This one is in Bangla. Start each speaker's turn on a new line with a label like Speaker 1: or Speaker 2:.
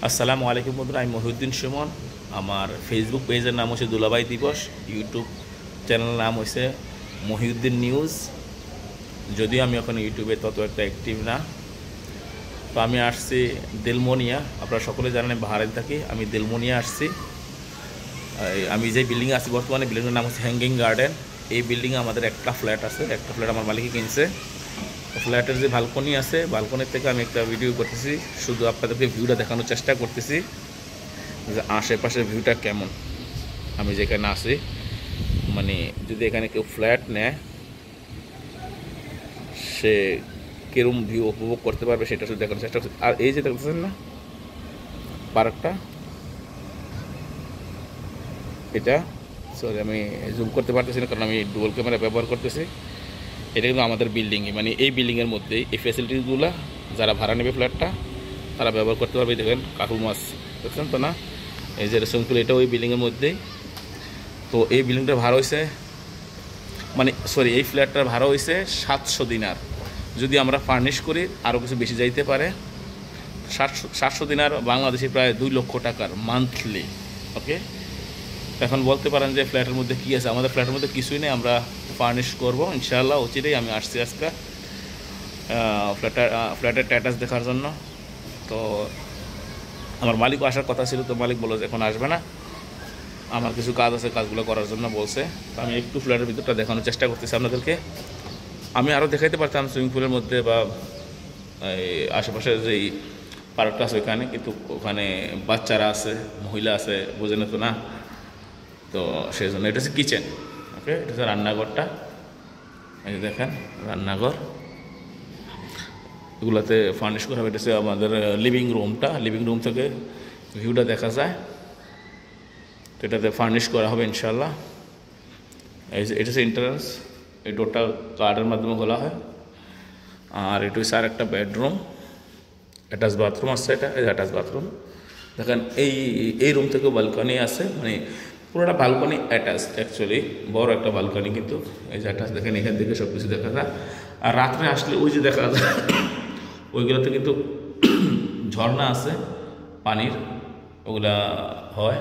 Speaker 1: আসসালামু আলাইকুম বন্ধুরা, আমি মহিউদ্দিন সুমন। আমার ফেসবুক পেজের নাম হচ্ছে দুলাভাই দিবস, ইউটিউব চ্যানেলের নাম হচ্ছে মহিউদ্দিন নিউজ। যদিও আমি এখন ইউটিউবে তত একটা অ্যাক্টিভ না। তো আমি আসছি দিলমনিয়া। আপনারা সকলে জানেন বাহারাইন থাকি, আমি দিলমনিয়া আসছি। আমি যে বিল্ডিংয়ে আছি বর্তমানে, বিল্ডিংয়ের নাম হচ্ছে হ্যাঙ্গিং গার্ডেন। এই বিল্ডিংয়ে আমাদের একটা ফ্ল্যাট আছে, একটা ফ্ল্যাট আমার মালিকই কিনছে। ফ্ল্যাটের যে বালকনি আছে, বালকনির থেকে আমি একটা ভিডিও করতেছি, শুধু আপনাদেরকে ভিউটা দেখানোর চেষ্টা করতেছি যে আশেপাশের ভিউটা কেমন। আমি যেখানে আছি, মানে যদি এখানে কেউ ফ্ল্যাট নেয় সে কিরম ভিউ উপভোগ করতে পারবে সেটা শুধু দেখানোর চেষ্টা করছি। আর এই যে দেখতেছেন না পার্কটা, এটা সরি আমি জুম করতে পারতেছি না কারণ আমি ডুয়াল ক্যামেরা ব্যবহার করতেছি। এটা কিন্তু আমাদের বিল্ডিংয়ে, মানে এই বিল্ডিংয়ের মধ্যেই এই ফ্যাসিলিটিসগুলো যারা ভাড়া নেবে ফ্ল্যাটটা তারা ব্যবহার করতে পারবে। দেখেন কাকুল মাছ দেখছেন তো না, এই যে সুইমিং পুল, এটা ওই বিল্ডিংয়ের মধ্যেই। তো এই বিল্ডিংটার ভাড়া হয়েছে, মানে সরি এই ফ্ল্যাটটার ভাড়া হয়েছে 700 দিনার। যদি আমরা ফার্নিশ করি আরও কিছু বেশি যাইতে পারে। 700 দিনার বাংলাদেশে প্রায় 2 লক্ষ টাকার মান্থলি। ওকে, এখন বলতে পারেন যে ফ্ল্যাটের মধ্যে কী আছে। আমাদের ফ্ল্যাটের মধ্যে কিছুই নেই, আমরা ফার্নিশ করবো ইনশাআল্লাহ অচিরেই। আমি আসছি আজকে ফ্ল্যাটের স্ট্যাটাস দেখার জন্য। তো আমার মালিকও আসার কথা ছিল, তো মালিক বলল যে এখন আসবে না, আমার কিছু কাজ আছে, কাজগুলো করার জন্য বলছে। তো আমি একটু ফ্ল্যাটের ভিতরটা দেখানোর চেষ্টা করতেছি আপনাদেরকে। আমি আরও দেখাইতে পারতাম সুইমিং পুলের মধ্যে বা এই আশেপাশে যেই পার্কটা আছে ওইখানে, কিন্তু ওখানে বাচ্চারা আছে, মহিলা আছে, বোঝেন তো না। তো সেই জন্য এটা হচ্ছে কিচেন। ওকে, এটা হচ্ছে রান্নাঘরটা। এই দেখেন রান্নাঘর, এগুলোতে ফার্নিশ করা হবে। এটা হচ্ছে আমাদের লিভিং রুমটা, লিভিং রুম থেকে ভিউটা দেখা যায়। তো এটাতে ফার্নিশ করা হবে ইনশাল্লাহ। এই যে এটা হচ্ছে এন্ট্রান্স, এই ডোরটা কার্ডের মাধ্যমে খোলা হয়। আর এটা হচ্ছে আর একটা বেডরুম, অ্যাটাচ বাথরুম আছে। এটা অ্যাটাচ বাথরুম দেখেন। এই রুম থেকেও বালকনি আছে, মানে পুরোটা বালকনি অ্যাটাচ, অ্যাকচুয়ালি বড় একটা বালকনি, কিন্তু এই যে অ্যাটাচ দেখেন, এখান থেকে সব কিছু দেখা যায়। আর রাত্রে আসলে ওই যে দেখা যায় ওইগুলোতে কিন্তু ঝর্ণা আছে পানির, ওগুলা হয়।